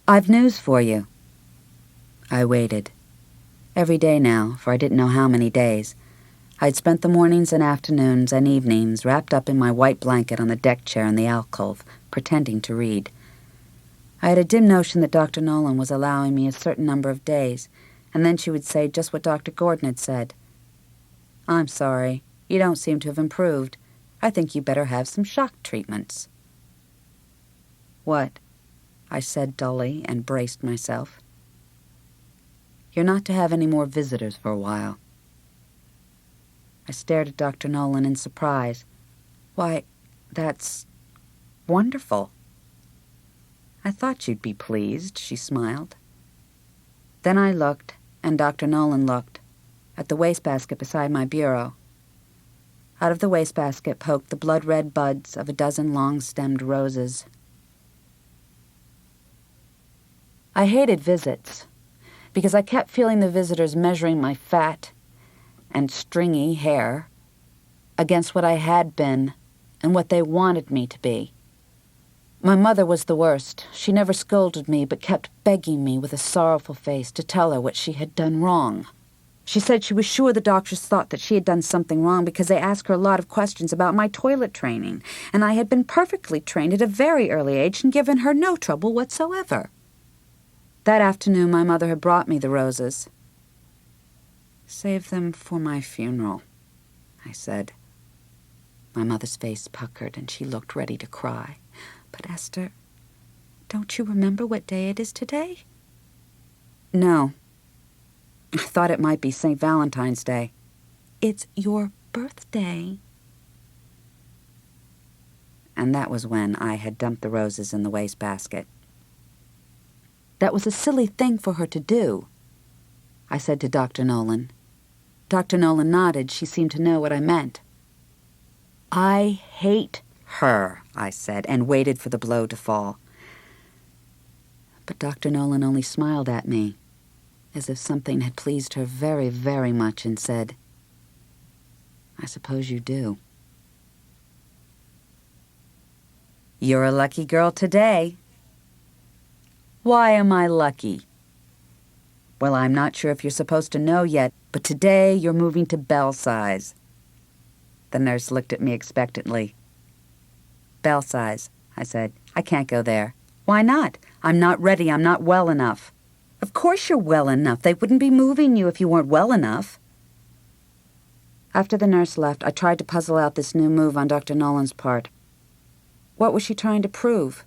I've news for you. I waited. Every day now, for I didn't know how many days. I'd spent the mornings and afternoons and evenings wrapped up in my white blanket on the deck chair in the alcove, pretending to read. I had a dim notion that Dr. Nolan was allowing me a certain number of days, and then she would say just what Dr. Gordon had said. "I'm sorry. You don't seem to have improved. I think you better have some shock treatments." "What?" I said dully and braced myself. "You're not to have any more visitors for a while." I stared at Dr. Nolan in surprise. "Why, that's wonderful." "I thought you'd be pleased," she smiled. Then I looked, and Dr. Nolan looked, at the wastebasket beside my bureau. Out of the wastebasket poked the blood-red buds of a dozen long-stemmed roses. I hated visits, because I kept feeling the visitors measuring my fat and stringy hair against what I had been and what they wanted me to be. My mother was the worst. She never scolded me, but kept begging me with a sorrowful face to tell her what she had done wrong. She said she was sure the doctors thought that she had done something wrong because they asked her a lot of questions about my toilet training, and I had been perfectly trained at a very early age and given her no trouble whatsoever. That afternoon, my mother had brought me the roses. "Save them for my funeral," I said. My mother's face puckered, and she looked ready to cry. "But Esther, don't you remember what day it is today?" "No. I thought it might be St. Valentine's Day." "It's your birthday." And that was when I had dumped the roses in the wastebasket. That was a silly thing for her to do, I said to Dr. Nolan. Dr. Nolan nodded. She seemed to know what I meant. "I hate her," I said, and waited for the blow to fall. But Dr. Nolan only smiled at me, as if something had pleased her very, very much, and said, "I suppose you do." "You're a lucky girl today." "Why am I lucky?" "Well, I'm not sure if you're supposed to know yet, but today you're moving to Belsize." The nurse looked at me expectantly. "Belsize," I said. "I can't go there." "Why not?" "I'm not ready. I'm not well enough." "Of course you're well enough. They wouldn't be moving you if you weren't well enough." After the nurse left, I tried to puzzle out this new move on Dr. Nolan's part. What was she trying to prove?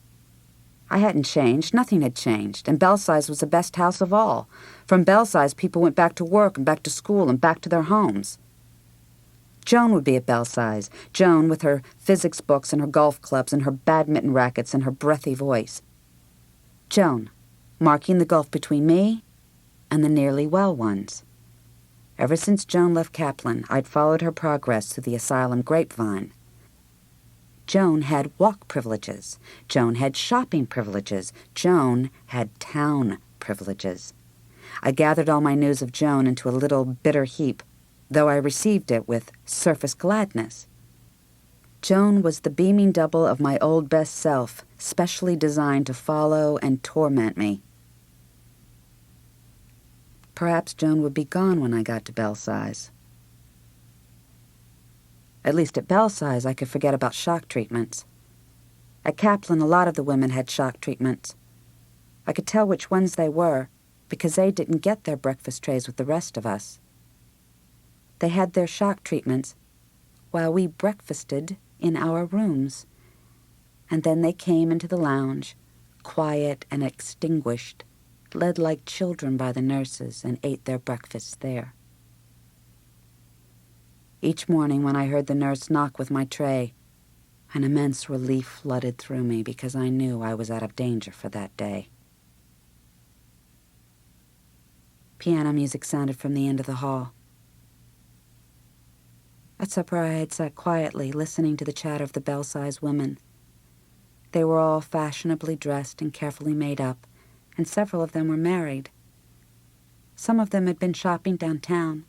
I hadn't changed. Nothing had changed. And Belsize was the best house of all. From Belsize, people went back to work and back to school and back to their homes. Joan would be at Belsize. Joan with her physics books and her golf clubs and her badminton rackets and her breathy voice. Joan, marking the gulf between me and the nearly well ones. Ever since Joan left Kaplan, I'd followed her progress through the asylum grapevine. Joan had walk privileges. Joan had shopping privileges. Joan had town privileges. I gathered all my news of Joan into a little bitter heap, though I received it with surface gladness. Joan was the beaming double of my old best self, specially designed to follow and torment me. Perhaps Joan would be gone when I got to Belsize. At least at Belsize, I could forget about shock treatments. At Kaplan, a lot of the women had shock treatments. I could tell which ones they were, because they didn't get their breakfast trays with the rest of us. They had their shock treatments while we breakfasted in our rooms, and then they came into the lounge, quiet and extinguished, led like children by the nurses, and ate their breakfasts there. Each morning when I heard the nurse knock with my tray, an immense relief flooded through me because I knew I was out of danger for that day. Piano music sounded from the end of the hall. At supper I had sat quietly, listening to the chatter of the Belsize women. They were all fashionably dressed and carefully made up, and several of them were married. Some of them had been shopping downtown,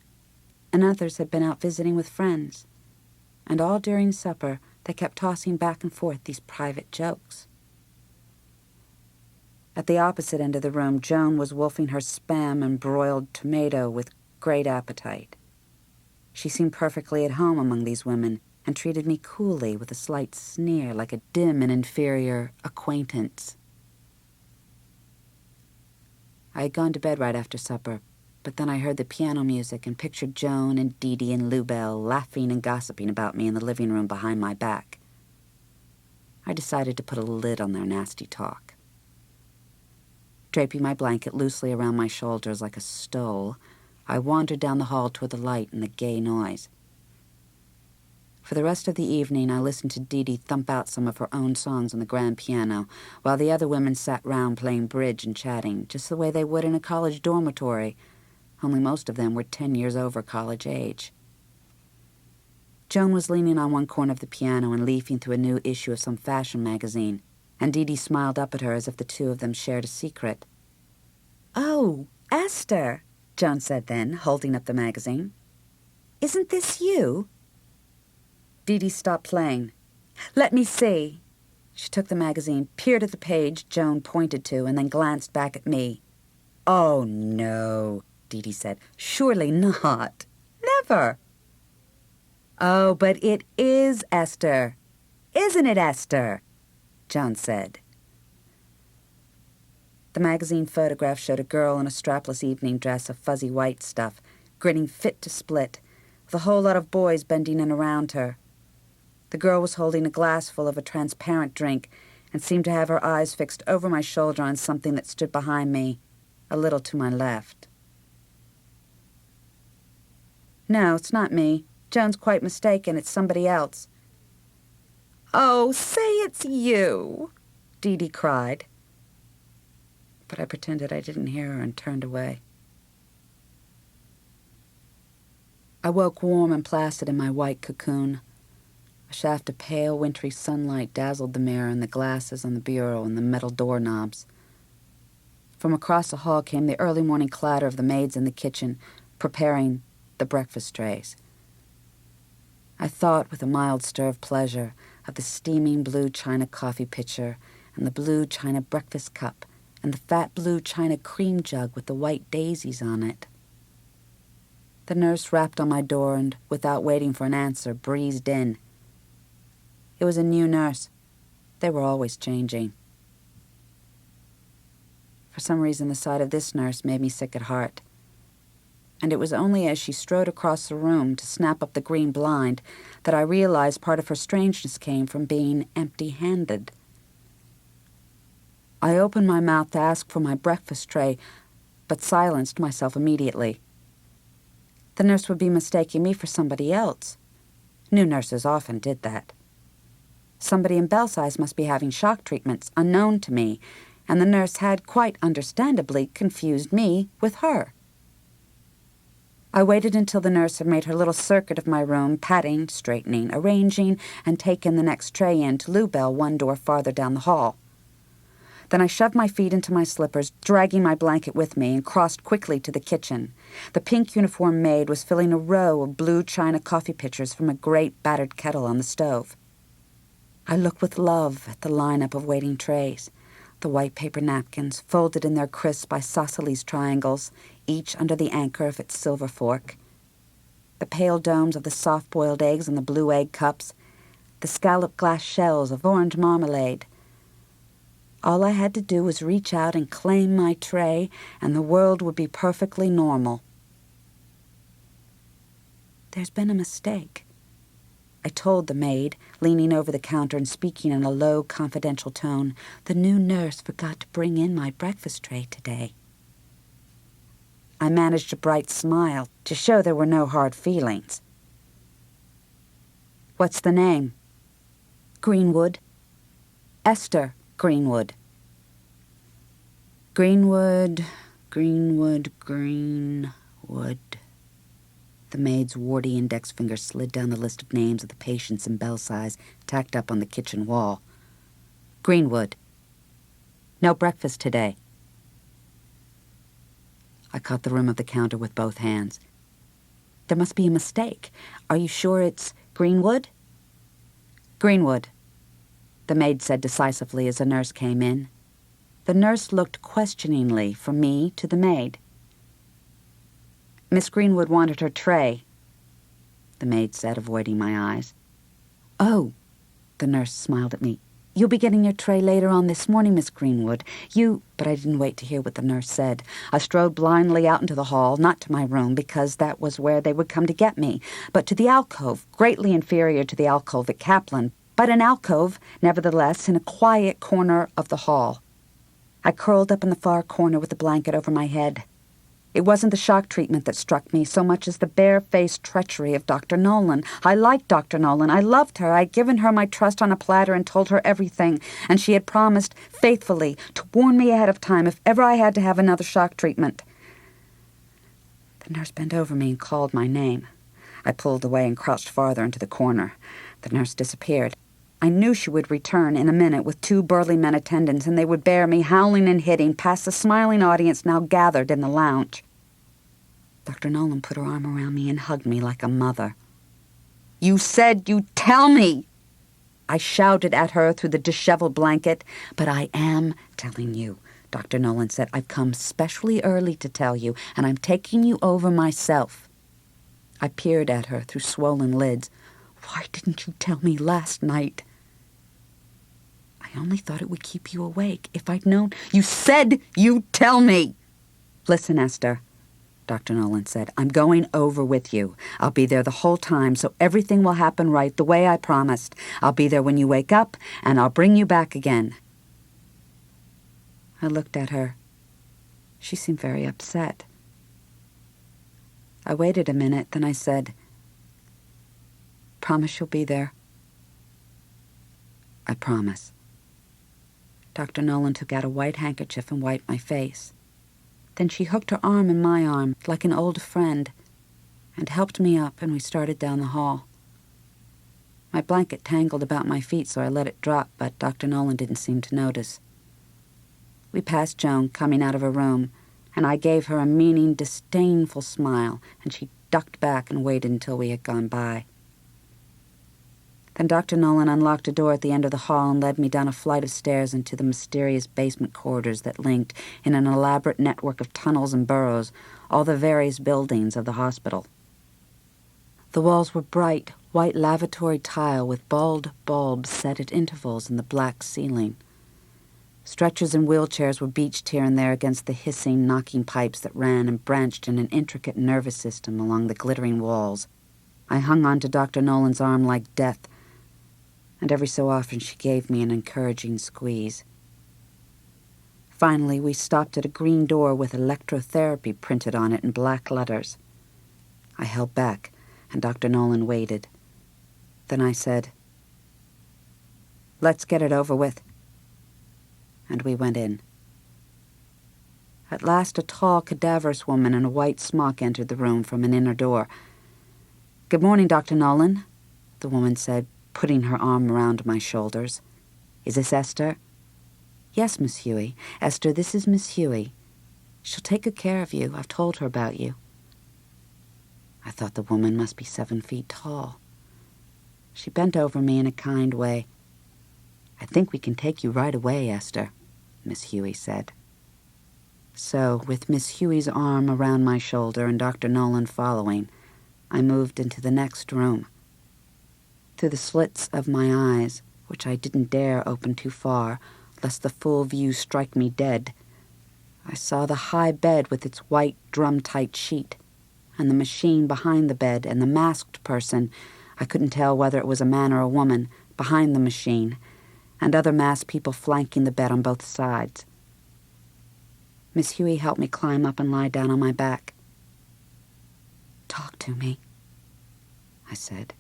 and others had been out visiting with friends, and all during supper they kept tossing back and forth these private jokes. At the opposite end of the room, Joan was wolfing her Spam and broiled tomato with great appetite. She seemed perfectly at home among these women and treated me coolly with a slight sneer like a dim and inferior acquaintance. I had gone to bed right after supper, but then I heard the piano music and pictured Joan and Dee and Lubell laughing and gossiping about me in the living room behind my back. I decided to put a lid on their nasty talk. Draping my blanket loosely around my shoulders like a stole, I wandered down the hall toward the light and the gay noise. For the rest of the evening, I listened to Dee thump out some of her own songs on the grand piano, while the other women sat round playing bridge and chatting, just the way they would in a college dormitory, only most of them were 10 years over college age. Joan was leaning on one corner of the piano and leafing through a new issue of some fashion magazine, and Dee smiled up at her as if the two of them shared a secret. "Oh, Esther," Joan said then, holding up the magazine. "Isn't this you?" Dee stopped playing. "Let me see." She took the magazine, peered at the page Joan pointed to, and then glanced back at me. "Oh, no," Dee said. "Surely not. Never." "Oh, but it is Esther. Isn't it, Esther?" Joan said. The magazine photograph showed a girl in a strapless evening dress of fuzzy white stuff, grinning fit to split, with a whole lot of boys bending in around her. The girl was holding a glass full of a transparent drink and seemed to have her eyes fixed over my shoulder on something that stood behind me, a little to my left. "No, it's not me. Joan's quite mistaken. It's somebody else." "Oh, say it's you," Dee cried. But I pretended I didn't hear her and turned away. I woke warm and placid in my white cocoon. A shaft of pale, wintry sunlight dazzled the mirror and the glasses on the bureau and the metal doorknobs. From across the hall came the early morning clatter of the maids in the kitchen, preparing the breakfast trays. I thought, with a mild stir of pleasure, of the steaming blue china coffee pitcher and the blue china breakfast cup and the fat blue china cream jug with the white daisies on it. The nurse rapped on my door and, without waiting for an answer, breezed in. It was a new nurse. They were always changing. For some reason, the sight of this nurse made me sick at heart. And it was only as she strode across the room to snap up the green blind that I realized part of her strangeness came from being empty-handed. I opened my mouth to ask for my breakfast tray, but silenced myself immediately. The nurse would be mistaking me for somebody else. New nurses often did that. Somebody in Belsize must be having shock treatments unknown to me, and the nurse had, quite understandably, confused me with her. I waited until the nurse had made her little circuit of my room, patting, straightening, arranging, and taken the next tray in to Lubell one door farther down the hall. Then I shoved my feet into my slippers, dragging my blanket with me, and crossed quickly to the kitchen. The pink uniformed maid was filling a row of blue china coffee pitchers from a great battered kettle on the stove. I looked with love at the lineup of waiting trays, the white paper napkins folded in their crisp isosceles triangles, each under the anchor of its silver fork, the pale domes of the soft-boiled eggs in the blue egg cups, the scalloped glass shells of orange marmalade. All I had to do was reach out and claim my tray, and the world would be perfectly normal. "There's been a mistake," I told the maid, leaning over the counter and speaking in a low, confidential tone. "The new nurse forgot to bring in my breakfast tray today." I managed a bright smile to show there were no hard feelings. "What's the name?" "Greenwood. Esther Greenwood." Greenwood. The maid's warty index finger slid down the list of names of the patients in Belsize, tacked up on the kitchen wall. "Greenwood. No breakfast today." I caught the rim of the counter with both hands. "There must be a mistake. Are you sure it's Greenwood?" "Greenwood," the maid said decisively as a nurse came in. The nurse looked questioningly from me to the maid. "Miss Greenwood wanted her tray," the maid said, avoiding my eyes. "Oh," the nurse smiled at me. "You'll be getting your tray later on this morning, Miss Greenwood. But I didn't wait to hear what the nurse said. I strode blindly out into the hall, not to my room, because that was where they would come to get me, but to the alcove, greatly inferior to the alcove at Kaplan, but an alcove, nevertheless, in a quiet corner of the hall. I curled up in the far corner with the blanket over my head. It wasn't the shock treatment that struck me so much as the bare-faced treachery of Dr. Nolan. I liked Dr. Nolan. I loved her. I'd given her my trust on a platter and told her everything, and she had promised faithfully to warn me ahead of time if ever I had to have another shock treatment. The nurse bent over me and called my name. I pulled away and crouched farther into the corner. The nurse disappeared. I knew she would return in a minute with 2 burly men attendants, and they would bear me, howling and hitting, past the smiling audience now gathered in the lounge. Dr. Nolan put her arm around me and hugged me like a mother. "You said you'd tell me!" I shouted at her through the disheveled blanket. "But I am telling you," Dr. Nolan said. "I've come specially early to tell you, and I'm taking you over myself." I peered at her through swollen lids. "Why didn't you tell me last night?" "I only thought it would keep you awake. If I'd known—" "You said you'd tell me!" "Listen, Esther," Dr. Nolan said. "I'm going over with you. I'll be there the whole time, so everything will happen right, the way I promised. I'll be there when you wake up, and I'll bring you back again." I looked at her. She seemed very upset. I waited a minute, then I said, "Promise you'll be there?" "I promise." Dr. Nolan took out a white handkerchief and wiped my face. Then she hooked her arm in my arm, like an old friend, and helped me up, and we started down the hall. My blanket tangled about my feet, so I let it drop, but Dr. Nolan didn't seem to notice. We passed Joan coming out of her room, and I gave her a meaning, disdainful smile, and she ducked back and waited until we had gone by. Then Dr. Nolan unlocked a door at the end of the hall and led me down a flight of stairs into the mysterious basement corridors that linked, in an elaborate network of tunnels and burrows, all the various buildings of the hospital. The walls were bright, white lavatory tile with bald bulbs set at intervals in the black ceiling. Stretchers and wheelchairs were beached here and there against the hissing, knocking pipes that ran and branched in an intricate nervous system along the glittering walls. I hung on to Dr. Nolan's arm like death, and every so often she gave me an encouraging squeeze. Finally, we stopped at a green door with electrotherapy printed on it in black letters. I held back, and Dr. Nolan waited. Then I said, "Let's get it over with." And we went in. At last, a tall, cadaverous woman in a white smock entered the room from an inner door. "Good morning, Dr. Nolan," the woman said, putting her arm around my shoulders. "Is this Esther?" "Yes, Miss Huey. Esther, this is Miss Huey. She'll take good care of you. I've told her about you." I thought the woman must be 7 feet tall. She bent over me in a kind way. "I think we can take you right away, Esther," Miss Huey said. So, with Miss Huey's arm around my shoulder and Dr. Nolan following, I moved into the next room. Through the slits of my eyes, which I didn't dare open too far, lest the full view strike me dead, I saw the high bed with its white, drum-tight sheet, and the machine behind the bed, and the masked person, I couldn't tell whether it was a man or a woman, behind the machine, and other masked people flanking the bed on both sides. Miss Huey helped me climb up and lie down on my back. "Talk to me," I said.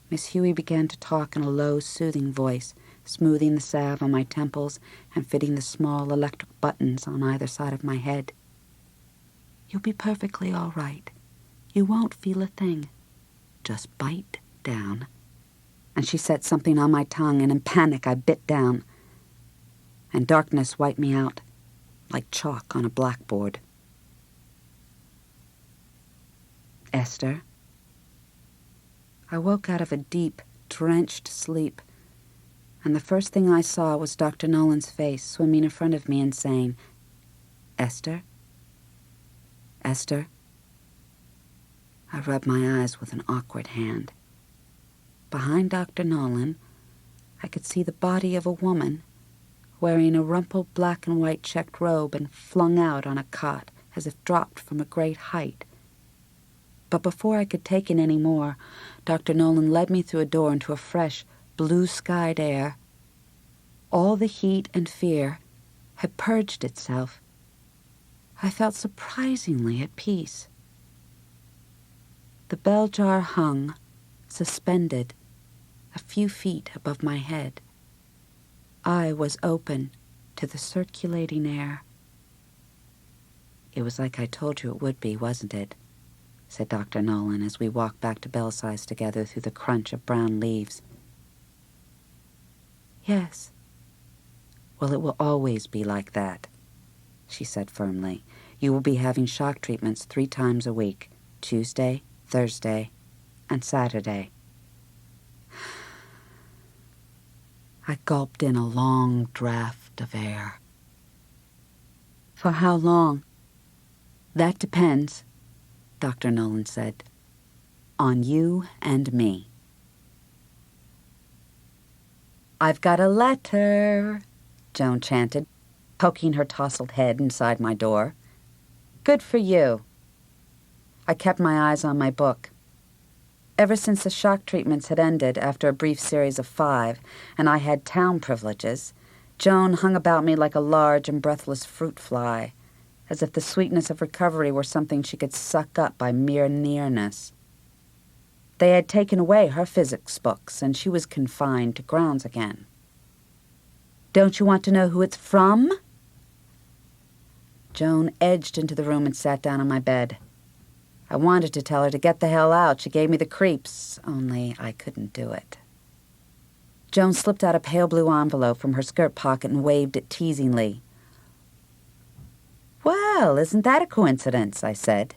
Miss Huey began to talk in a low, soothing voice, smoothing the salve on my temples and fitting the small electric buttons on either side of my head. "You'll be perfectly all right. You won't feel a thing. Just bite down." And she said something on my tongue, and in panic I bit down. And darkness wiped me out, like chalk on a blackboard. "Esther?" I woke out of a deep, drenched sleep. and the first thing I saw was Dr. Nolan's face swimming in front of me and saying, "Esther? Esther?" I rubbed my eyes with an awkward hand. Behind Dr. Nolan, I could see the body of a woman wearing a rumpled black and white checked robe and flung out on a cot as if dropped from a great height. But before I could take in any more, Dr. Nolan led me through a door into a fresh, blue-skied air. All the heat and fear had purged itself. I felt surprisingly at peace. The bell jar hung, suspended, a few feet above my head. I was open to the circulating air. "It was like I told you it would be, wasn't it?" said Dr. Nolan as we walked back to Belsize together through the crunch of brown leaves. "Yes." "Well, it will always be like that," she said firmly. "You will be having shock treatments 3 times a week, Tuesday, Thursday, and Saturday." I gulped in a long draft of air. "For how long?" "That depends," Dr. Nolan said, "on you and me." "I've got a letter," Joan chanted, poking her tousled head inside my door. "Good for you." I kept my eyes on my book. Ever since the shock treatments had ended after a brief series of 5, and I had town privileges, Joan hung about me like a large and breathless fruit fly, as if the sweetness of recovery were something she could suck up by mere nearness. They had taken away her physics books, and she was confined to grounds again. "Don't you want to know who it's from?" Joan edged into the room and sat down on my bed. I wanted to tell her to get the hell out. She gave me the creeps, only I couldn't do it. Joan slipped out a pale blue envelope from her skirt pocket and waved it teasingly. "Well, isn't that a coincidence?" I said.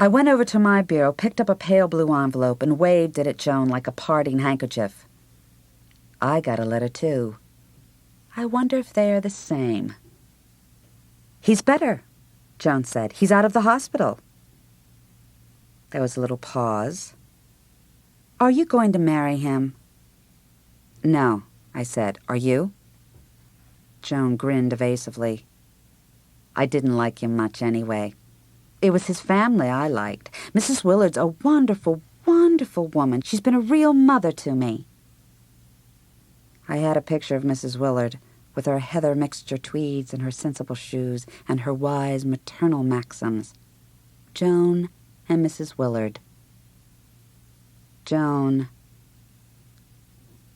I went over to my bureau, picked up a pale blue envelope, and waved it at Joan like a parting handkerchief. "I got a letter, too. I wonder if they are the same." "He's better," Joan said. "He's out of the hospital." There was a little pause. "Are you going to marry him?" "No," I said. "Are you?" Joan grinned evasively. I didn't like him much anyway. It was his family I liked. Mrs. Willard's a wonderful, wonderful woman. She's been a real mother to me. I had a picture of Mrs. Willard, with her heather mixture tweeds and her sensible shoes and her wise maternal maxims. Joan and Mrs. Willard. Joan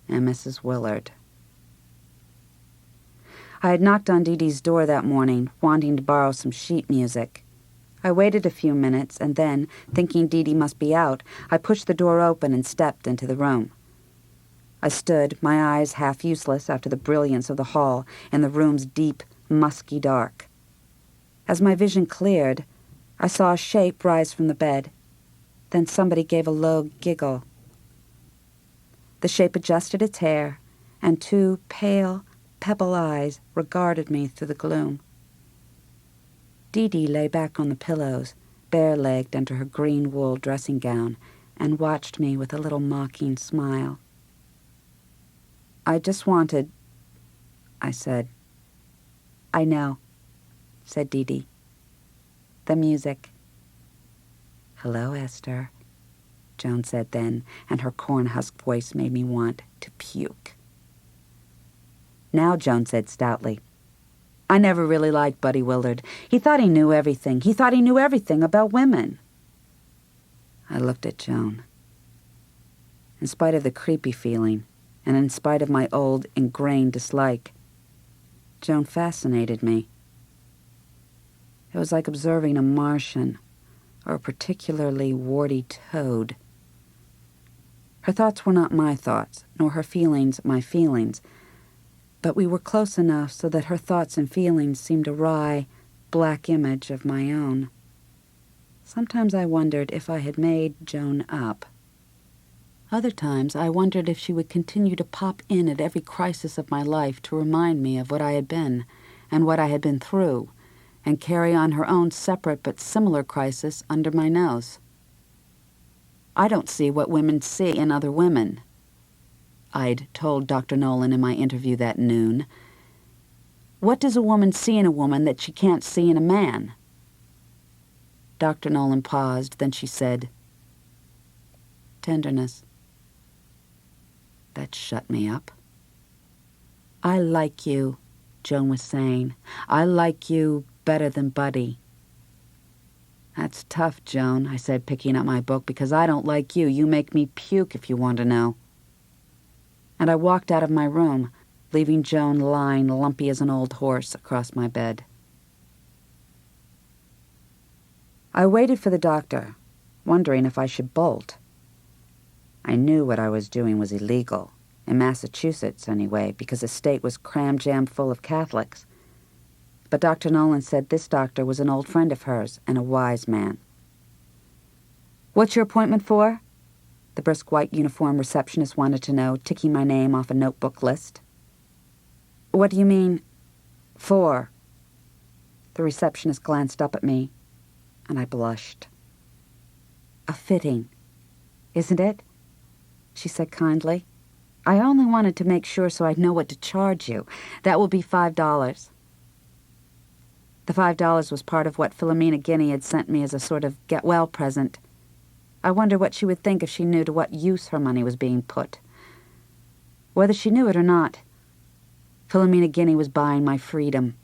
and Mrs. Willard. I had knocked on Dee Dee's door that morning, wanting to borrow some sheet music. I waited a few minutes, and then, thinking Dee Dee must be out, I pushed the door open and stepped into the room. I stood, my eyes half useless after the brilliance of the hall and the room's deep, musky dark. As my vision cleared, I saw a shape rise from the bed. Then somebody gave a low giggle. The shape adjusted its hair, and 2 pale, pebble eyes regarded me through the gloom. Dee Dee lay back on the pillows, bare-legged under her green wool dressing gown, and watched me with a little mocking smile. "I just wanted," I said. "I know," said Dee Dee. "The music." "Hello, Esther," Joan said then, and her corn-husk voice made me want to puke. Now Joan said stoutly, "I never really liked Buddy Willard. He thought he knew everything. He thought he knew everything about women." I looked at Joan. In spite of the creepy feeling, and in spite of my old, ingrained dislike, Joan fascinated me. It was like observing a Martian, or a particularly warty toad. Her thoughts were not my thoughts, nor her feelings my feelings, but we were close enough so that her thoughts and feelings seemed a wry, black image of my own. Sometimes I wondered if I had made Joan up. Other times, I wondered if she would continue to pop in at every crisis of my life to remind me of what I had been and what I had been through, and carry on her own separate but similar crisis under my nose. I don't see what women see in other women, I'd told Dr. Nolan in my interview that noon. What does a woman see in a woman that she can't see in a man? Dr. Nolan paused, then she said, tenderness. That shut me up. I like you, Joan was saying. I like you better than Buddy. That's tough, Joan, I said, picking up my book, because I don't like you. You make me puke, if you want to know. And I walked out of my room, leaving Joan lying lumpy as an old horse across my bed. I waited for the doctor, wondering if I should bolt. I knew what I was doing was illegal, in Massachusetts anyway, because the state was cram-jam full of Catholics. But Dr. Nolan said this doctor was an old friend of hers and a wise man. What's your appointment for? The brisk white uniform receptionist wanted to know, ticking my name off a notebook list. What do you mean, for? The receptionist glanced up at me, and I blushed. A fitting, isn't it? She said kindly. I only wanted to make sure so I'd know what to charge you. That will be $5. The $5 was part of what Philomena Guinea had sent me as a sort of get-well present. I wonder what she would think if she knew to what use her money was being put. Whether she knew it or not, Philomena Guinea was buying my freedom.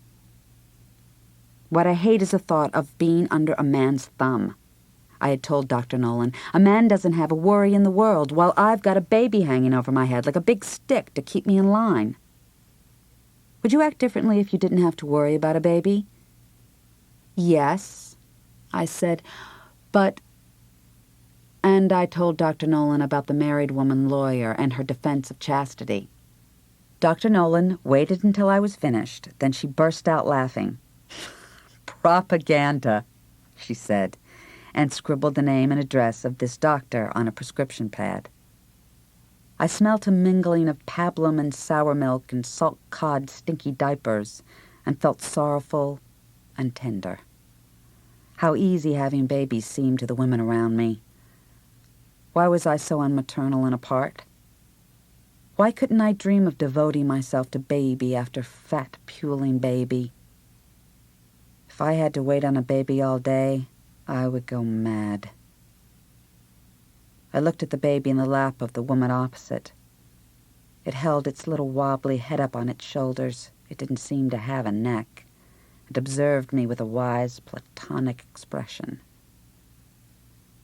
What I hate is the thought of being under a man's thumb, I had told Dr. Nolan. A man doesn't have a worry in the world, while I've got a baby hanging over my head like a big stick to keep me in line. Would you act differently if you didn't have to worry about a baby? Yes, I said, but... And I told Dr. Nolan about the married woman lawyer and her defense of chastity. Dr. Nolan waited until I was finished, then she burst out laughing. Propaganda, she said, and scribbled the name and address of this doctor on a prescription pad. I smelt a mingling of pablum and sour milk and salt cod stinky diapers, and felt sorrowful and tender. How easy having babies seemed to the women around me. Why was I so unmaternal and apart? Why couldn't I dream of devoting myself to baby after fat, puling baby? If I had to wait on a baby all day, I would go mad. I looked at the baby in the lap of the woman opposite. It held its little wobbly head up on its shoulders. It didn't seem to have a neck. It observed me with a wise, platonic expression.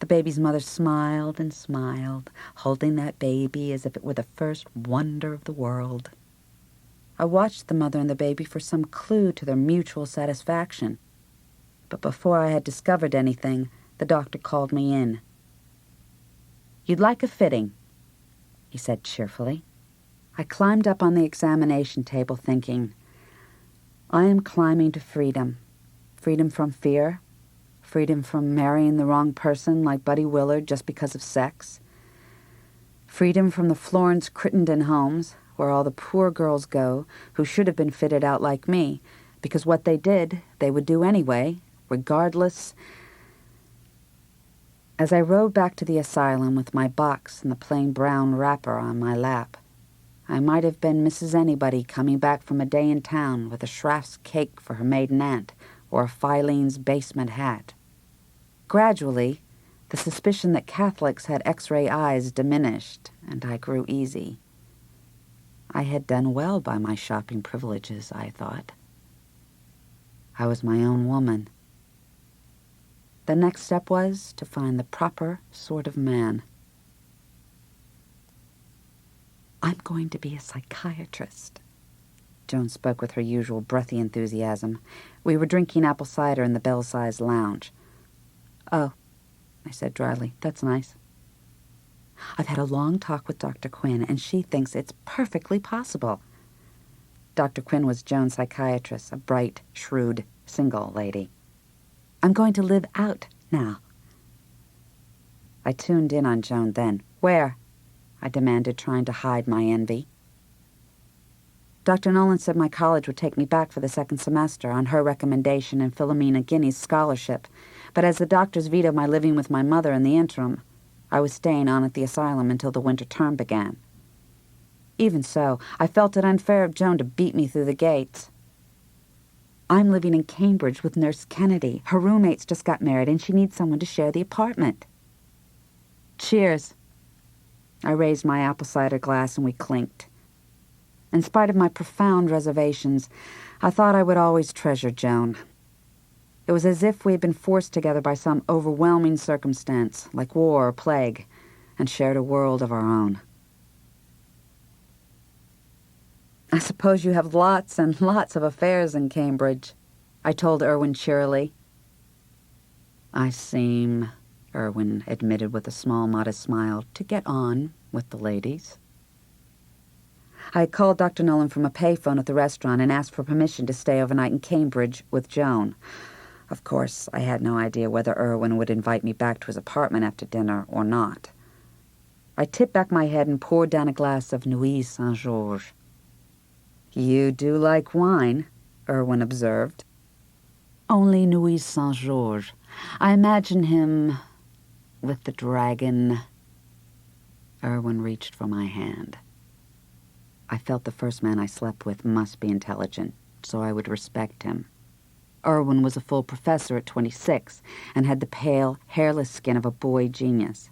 The baby's mother smiled and smiled, holding that baby as if it were the first wonder of the world. I watched the mother and the baby for some clue to their mutual satisfaction. But before I had discovered anything, the doctor called me in. You'd like a fitting, he said cheerfully. I climbed up on the examination table thinking, I am climbing to freedom. Freedom from fear. Freedom from marrying the wrong person like Buddy Willard just because of sex. Freedom from the Florence Crittenden homes, where all the poor girls go who should have been fitted out like me, because what they did, they would do anyway, regardless. As I rode back to the asylum with my box and the plain brown wrapper on my lap, I might have been Mrs. Anybody coming back from a day in town with a Schraff's cake for her maiden aunt or a Filene's basement hat. Gradually, the suspicion that Catholics had X-ray eyes diminished, and I grew easy. I had done well by my shopping privileges, I thought. I was my own woman. The next step was to find the proper sort of man. I'm going to be a psychiatrist. Joan spoke with her usual breathy enthusiasm. We were drinking apple cider in the Bell-sized lounge. Oh, I said dryly, that's nice. I've had a long talk with Dr. Quinn, and she thinks it's perfectly possible. Dr. Quinn was Joan's psychiatrist, a bright, shrewd, single lady. I'm going to live out now. I tuned in on Joan then. Where? I demanded, trying to hide my envy. Dr. Nolan said my college would take me back for the second semester on her recommendation and Philomena Guinea's scholarship, but as the doctors vetoed my living with my mother in the interim, I was staying on at the asylum until the winter term began. Even so, I felt it unfair of Joan to beat me through the gates. I'm living in Cambridge with Nurse Kennedy. Her roommate's just got married and she needs someone to share the apartment. Cheers. I raised my apple cider glass and we clinked. In spite of my profound reservations, I thought I would always treasure Joan. It was as if we had been forced together by some overwhelming circumstance, like war or plague, and shared a world of our own. I suppose you have lots and lots of affairs in Cambridge, I told Irwin cheerily. I seem, Irwin admitted with a small, modest smile, to get on with the ladies. I had called Dr. Nolan from a payphone at the restaurant and asked for permission to stay overnight in Cambridge with Joan. Of course, I had no idea whether Irwin would invite me back to his apartment after dinner or not. I tipped back my head and poured down a glass of Nuit Saint-Georges. You do like wine, Irwin observed. Only Nuit Saint-Georges. I imagine him with the dragon. Irwin reached for my hand. I felt the first man I slept with must be intelligent, so I would respect him. Irwin was a full professor at 26 and had the pale, hairless skin of a boy genius.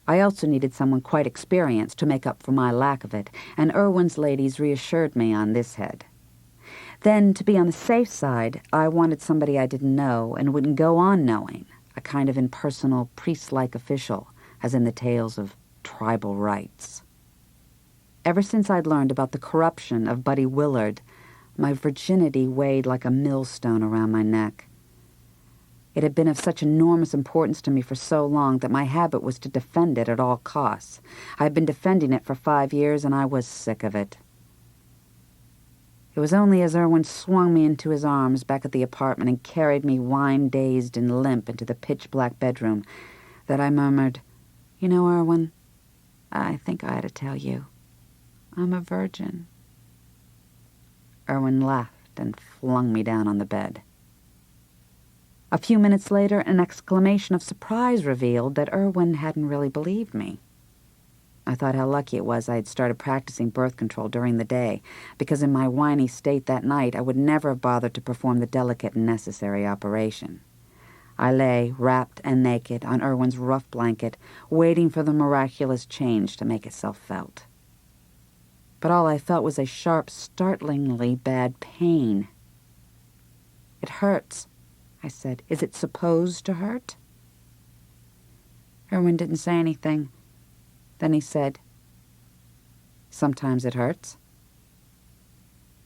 I also needed someone quite experienced to make up for my lack of it, and Irwin's ladies reassured me on this head. Then, to be on the safe side, I wanted somebody I didn't know and wouldn't go on knowing, a kind of impersonal, priest-like official, as in the tales of tribal rites. Ever since I'd learned about the corruption of Buddy Willard, my virginity weighed like a millstone around my neck. It had been of such enormous importance to me for so long that my habit was to defend it at all costs. I had been defending it for 5 years, and I was sick of it. It was only as Irwin swung me into his arms back at the apartment and carried me wine-dazed and limp into the pitch-black bedroom that I murmured, "You know, Irwin, I think I ought to tell you. I'm a virgin." Irwin laughed and flung me down on the bed. A few minutes later, an exclamation of surprise revealed that Irwin hadn't really believed me. I thought how lucky it was I had started practicing birth control during the day, because in my whiny state that night I would never have bothered to perform the delicate and necessary operation. I lay, wrapped and naked, on Irwin's rough blanket, waiting for the miraculous change to make itself felt. But all I felt was a sharp, startlingly bad pain. "It hurts," I said. "Is it supposed to hurt?" Irwin didn't say anything. Then he said, "Sometimes it hurts."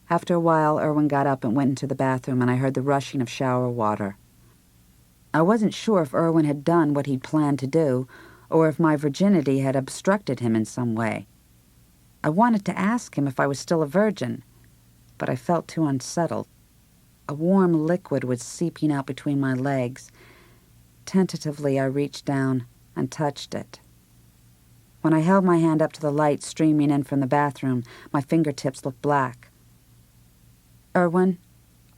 After a while, Irwin got up and went into the bathroom, and I heard the rushing of shower water. I wasn't sure if Irwin had done what he'd planned to do, or if my virginity had obstructed him in some way. I wanted to ask him if I was still a virgin, but I felt too unsettled. A warm liquid was seeping out between my legs. Tentatively, I reached down and touched it. When I held my hand up to the light streaming in from the bathroom, my fingertips looked black. "Irwin,"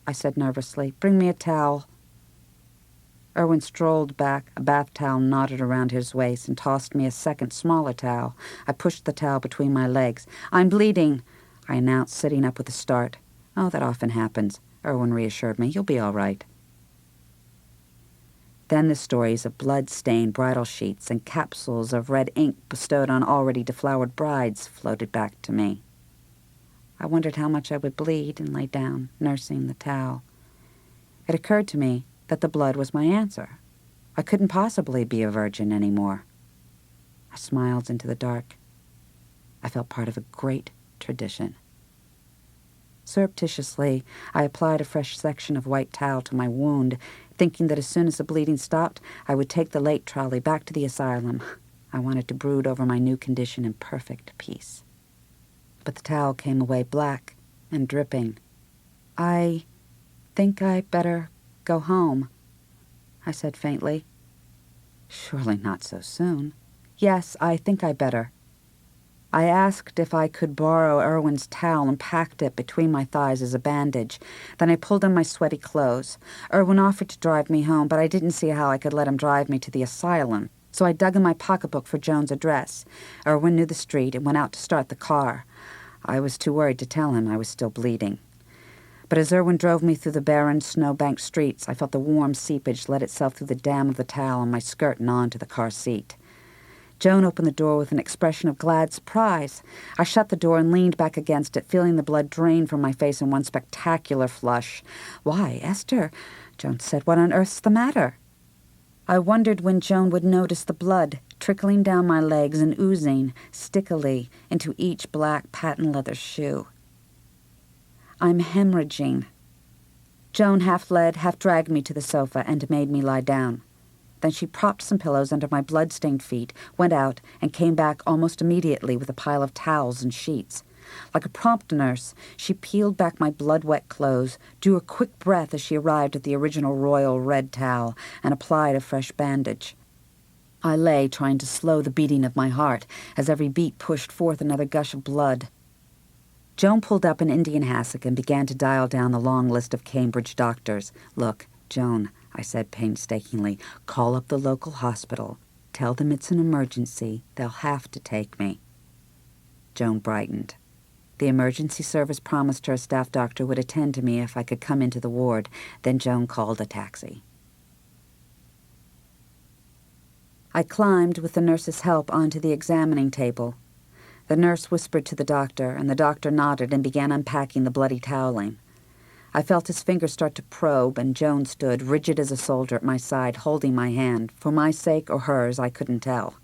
I said nervously, "bring me a towel." Irwin strolled back, a bath towel knotted around his waist, and tossed me a second, smaller towel. I pushed the towel between my legs. "I'm bleeding," I announced, sitting up with a start. "Oh, that often happens," Irwin reassured me. "You'll be all right." Then the stories of blood-stained bridal sheets and capsules of red ink bestowed on already deflowered brides floated back to me. I wondered how much I would bleed and lay down, nursing the towel. It occurred to me that the blood was my answer. I couldn't possibly be a virgin anymore. I smiled into the dark. I felt part of a great tradition. Surreptitiously, I applied a fresh section of white towel to my wound, thinking that as soon as the bleeding stopped, I would take the late trolley back to the asylum. I wanted to brood over my new condition in perfect peace. But the towel came away black and dripping. "I think I better go home," I said faintly. "Surely not so soon." "Yes, I think I better." I asked if I could borrow Erwin's towel and packed it between my thighs as a bandage. Then I pulled on my sweaty clothes. Erwin offered to drive me home, but I didn't see how I could let him drive me to the asylum. So I dug in my pocketbook for Joan's address. Erwin knew the street and went out to start the car. I was too worried to tell him I was still bleeding. But as Erwin drove me through the barren, snow-banked streets, I felt the warm seepage let itself through the dam of the towel on my skirt and onto the car seat. Joan opened the door with an expression of glad surprise. I shut the door and leaned back against it, feeling the blood drain from my face in one spectacular flush. "Why, Esther," Joan said, "what on earth's the matter?" I wondered when Joan would notice the blood trickling down my legs and oozing, stickily, into each black patent leather shoe. "I'm hemorrhaging." Joan half led, half dragged me to the sofa and made me lie down. Then she propped some pillows under my blood-stained feet, went out, and came back almost immediately with a pile of towels and sheets. Like a prompt nurse, she peeled back my blood-wet clothes, drew a quick breath as she arrived at the original royal red towel, and applied a fresh bandage. I lay, trying to slow the beating of my heart, as every beat pushed forth another gush of blood. Joan pulled up an Indian hassock and began to dial down the long list of Cambridge doctors. "Look, Joan," I said painstakingly, "call up the local hospital. Tell them it's an emergency. They'll have to take me." Joan brightened. The emergency service promised her a staff doctor would attend to me if I could come into the ward. Then Joan called a taxi. I climbed, with the nurse's help, onto the examining table. The nurse whispered to the doctor, and the doctor nodded and began unpacking the bloody toweling. I felt his fingers start to probe, and Joan stood, rigid as a soldier, at my side, holding my hand. For my sake or hers, I couldn't tell.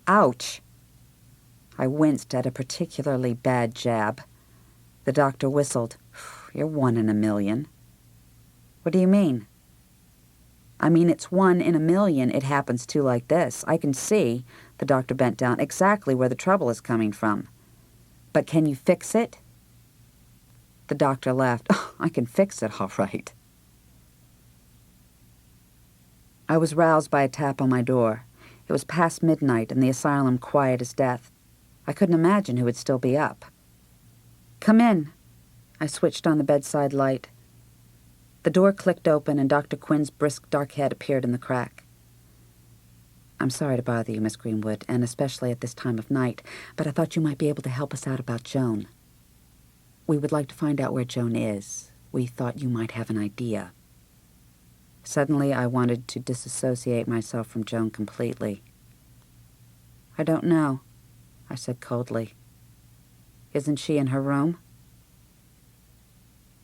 "Ouch!" I winced at a particularly bad jab. The doctor whistled. "You're 1 in a million." "What do you mean?" "I mean, it's 1 in a million it happens to like this. I can see," the doctor bent down, "exactly where the trouble is coming from. But can you fix it?" The doctor laughed. "Oh, I can fix it, all right." I was roused by a tap on my door. It was past midnight and the asylum quiet as death. I couldn't imagine who would still be up. "Come in." I switched on the bedside light. The door clicked open and Dr. Quinn's brisk dark head appeared in the crack. "I'm sorry to bother you, Miss Greenwood, and especially at this time of night, but I thought you might be able to help us out about Joan. We would like to find out where Joan is. We thought you might have an idea." Suddenly, I wanted to disassociate myself from Joan completely. "I don't know," I said coldly. "Isn't she in her room?"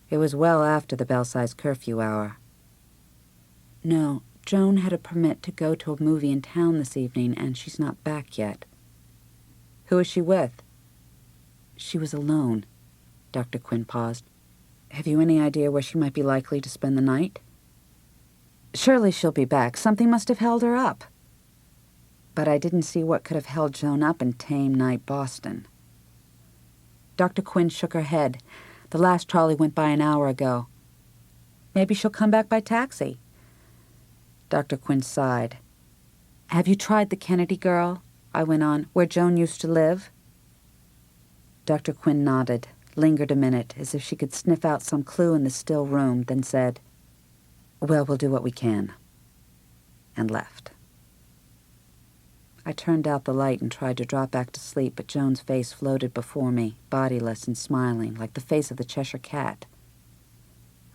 It was well after the Belsize curfew hour. "No, Joan had a permit to go to a movie in town this evening, and she's not back yet." "Who is she with?" "She was alone." Dr. Quinn paused. "Have you any idea where she might be likely to spend the night?" "Surely she'll be back. Something must have held her up." But I didn't see what could have held Joan up in tame night Boston. Dr. Quinn shook her head. "The last trolley went by an hour ago." "Maybe she'll come back by taxi." Dr. Quinn sighed. "Have you tried the Kennedy girl?" I went on, "where Joan used to live?" Dr. Quinn nodded, lingered a minute, as if she could sniff out some clue in the still room, then said, "Well, we'll do what we can," and left. I turned out the light and tried to drop back to sleep, but Joan's face floated before me, bodiless and smiling, like the face of the Cheshire Cat.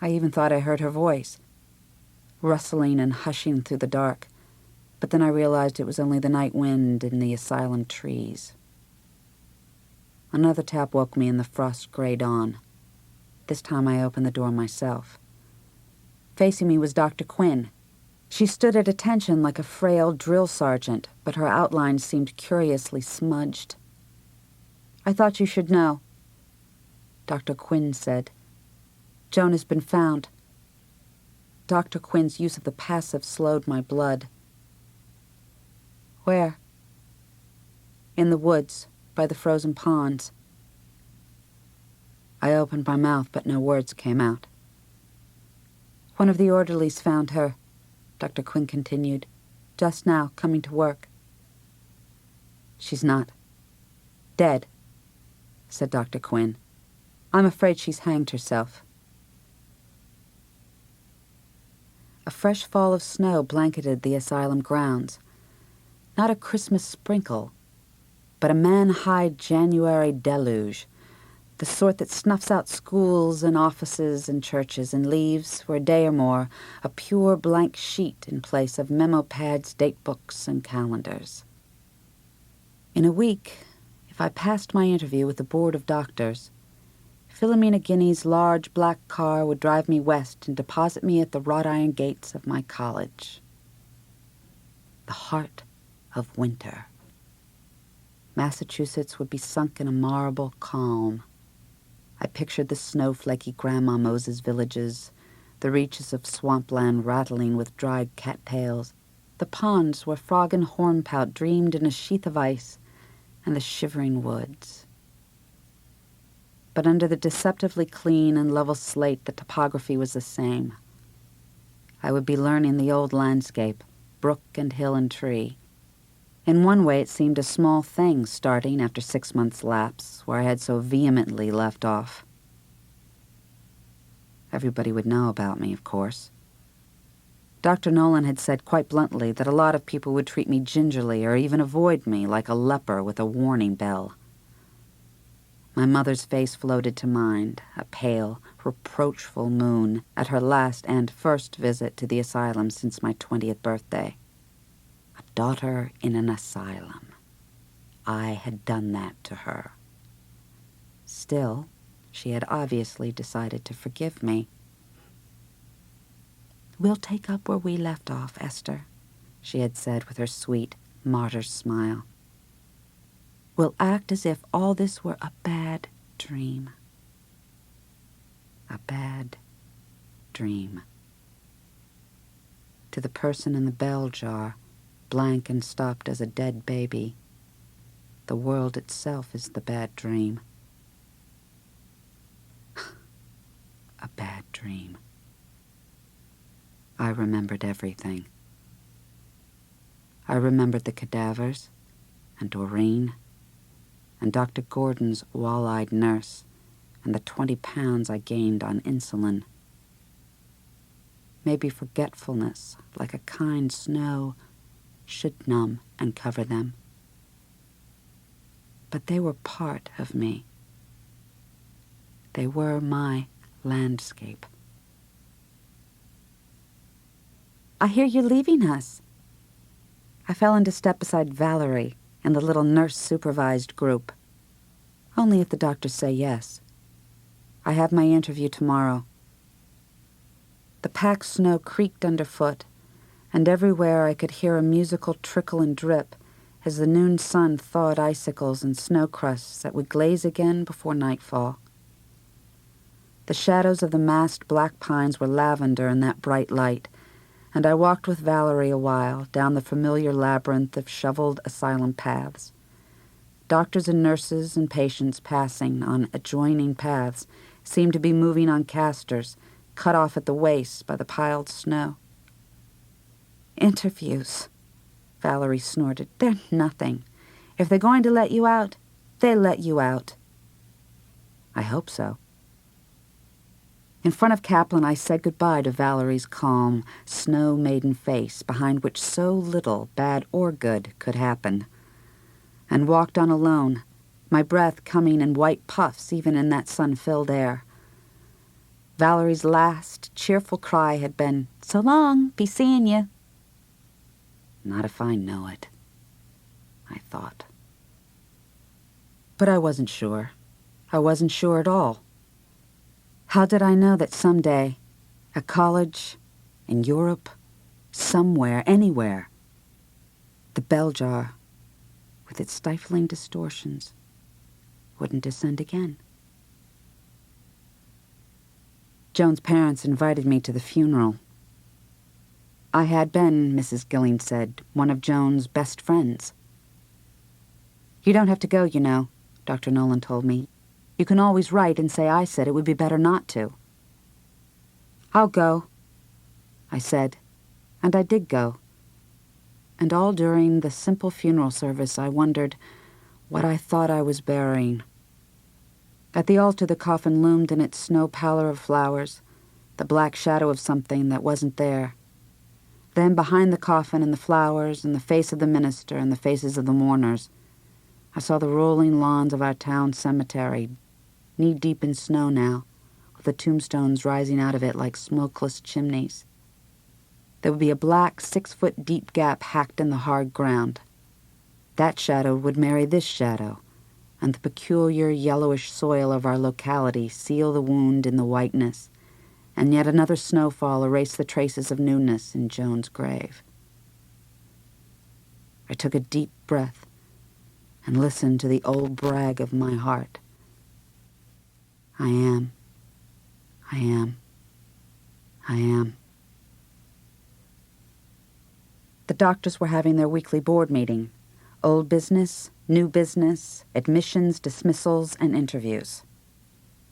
I even thought I heard her voice, rustling and hushing through the dark, but then I realized it was only the night wind in the asylum trees. Another tap woke me in the frost-gray dawn. This time I opened the door myself. Facing me was Dr. Quinn. She stood at attention like a frail drill sergeant, but her outlines seemed curiously smudged. "I thought you should know," Dr. Quinn said. "Joan has been found." Dr. Quinn's use of the passive slowed my blood. "Where?" "In the woods, by the frozen ponds." I opened my mouth, but no words came out. "One of the orderlies found her," Dr. Quinn continued, "just now, coming to work." "She's not." Dead, said Dr. Quinn. I'm afraid she's hanged herself. A fresh fall of snow blanketed the asylum grounds. Not a Christmas sprinkle, but a man-high January deluge, the sort that snuffs out schools and offices and churches and leaves, for a day or more, a pure blank sheet in place of memo pads, date books, and calendars. In a week, if I passed my interview with the board of doctors, Philomena Guinea's large black car would drive me west and deposit me at the wrought iron gates of my college. The heart of winter. Massachusetts would be sunk in a marble calm. I pictured the snowflakey Grandma Moses villages, the reaches of swampland rattling with dried cattails, the ponds where frog and hornpout dreamed in a sheath of ice, and the shivering woods. But under the deceptively clean and level slate, the topography was the same. I would be learning the old landscape, brook and hill and tree. In one way, it seemed a small thing starting after 6 months' lapse, where I had so vehemently left off. Everybody would know about me, of course. Dr. Nolan had said quite bluntly that a lot of people would treat me gingerly or even avoid me like a leper with a warning bell. My mother's face floated to mind, a pale, reproachful moon, at her last and first visit to the asylum since my 20th birthday. A daughter in an asylum. I had done that to her. Still, she had obviously decided to forgive me. "We'll take up where we left off, Esther," she had said with her sweet, martyr's smile. "We'll act as if all this were a bad dream." A bad dream. To the person in the bell jar, blank and stopped as a dead baby, the world itself is the bad dream. A bad dream. I remembered everything. I remembered the cadavers, and Doreen, and Dr. Gordon's wall-eyed nurse, and the 20 pounds I gained on insulin. Maybe forgetfulness, like a kind snow, should numb and cover them. But they were part of me. They were my landscape. "I hear you're leaving us." I fell into step beside Valerie and the little nurse-supervised group. "Only if the doctors say yes. I have my interview tomorrow." The packed snow creaked underfoot, and everywhere I could hear a musical trickle and drip as the noon sun thawed icicles and snow crusts that would glaze again before nightfall. The shadows of the massed black pines were lavender in that bright light, and I walked with Valerie a while down the familiar labyrinth of shoveled asylum paths. Doctors and nurses and patients passing on adjoining paths seemed to be moving on casters, cut off at the waist by the piled snow. "Interviews," Valerie snorted. "They're nothing. If they're going to let you out, they let you out." I hope so. In front of Kaplan, I said goodbye to Valerie's calm, snow-maiden face, behind which so little, bad or good, could happen, and walked on alone, my breath coming in white puffs even in that sun-filled air. Valerie's last, cheerful cry had been, "So long, be seeing you." Not if I know it, I thought. But I wasn't sure. I wasn't sure at all. How did I know that someday, at college, in Europe, somewhere, anywhere, the bell jar, with its stifling distortions, wouldn't descend again? Joan's parents invited me to the funeral. I had been, Mrs. Gilling said, one of Joan's best friends. "You don't have to go, you know," Dr. Nolan told me. "You can always write and say I said it would be better not to." "I'll go," I said, and I did go. And all during the simple funeral service I wondered, what I thought I was burying. At the altar, the coffin loomed in its snow pallor of flowers, the black shadow of something that wasn't there. Then, behind the coffin and the flowers and the face of the minister and the faces of the mourners, I saw the rolling lawns of our town cemetery, knee-deep in snow now, with the tombstones rising out of it like smokeless chimneys. There would be a black 6-foot deep gap hacked in the hard ground. That shadow would marry this shadow, and the peculiar yellowish soil of our locality seal the wound in the whiteness, and yet another snowfall erase the traces of newness in Joan's grave. I took a deep breath and listened to the old brag of my heart. I am. I am. I am. The doctors were having their weekly board meeting. Old business, new business, admissions, dismissals, and interviews.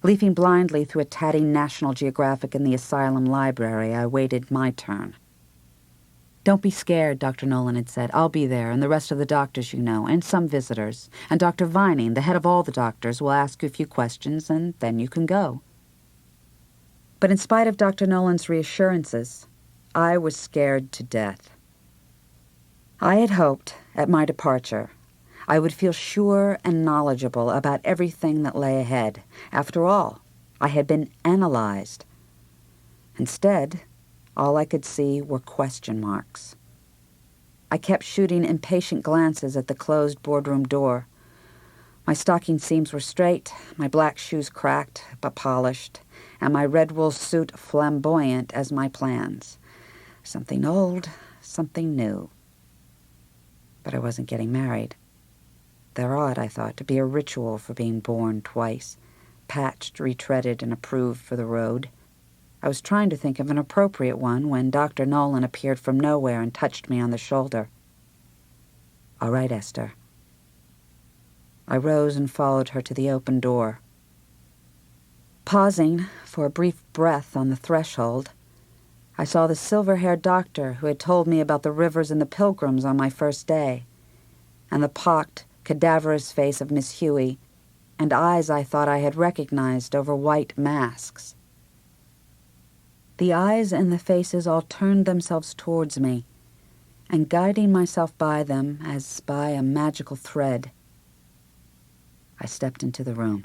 Leafing blindly through a tatty National Geographic in the asylum library, I waited my turn. "Don't be scared," Dr. Nolan had said. "I'll be there, and the rest of the doctors you know, and some visitors. And Dr. Vining, the head of all the doctors, will ask you a few questions, and then you can go." But in spite of Dr. Nolan's reassurances, I was scared to death. I had hoped, at my departure, I would feel sure and knowledgeable about everything that lay ahead. After all, I had been analyzed. Instead, all I could see were question marks. I kept shooting impatient glances at the closed boardroom door. My stocking seams were straight, my black shoes cracked but polished, and my red wool suit flamboyant as my plans. Something old, something new. But I wasn't getting married. There ought, I thought, to be a ritual for being born twice, patched, retreaded, and approved for the road. I was trying to think of an appropriate one when Dr. Nolan appeared from nowhere and touched me on the shoulder. "All right, Esther." I rose and followed her to the open door. Pausing for a brief breath on the threshold, I saw the silver-haired doctor who had told me about the rivers and the pilgrims on my first day, and the pocked, cadaverous face of Miss Huey, and eyes I thought I had recognized over white masks. The eyes and the faces all turned themselves towards me, and guiding myself by them as by a magical thread, I stepped into the room.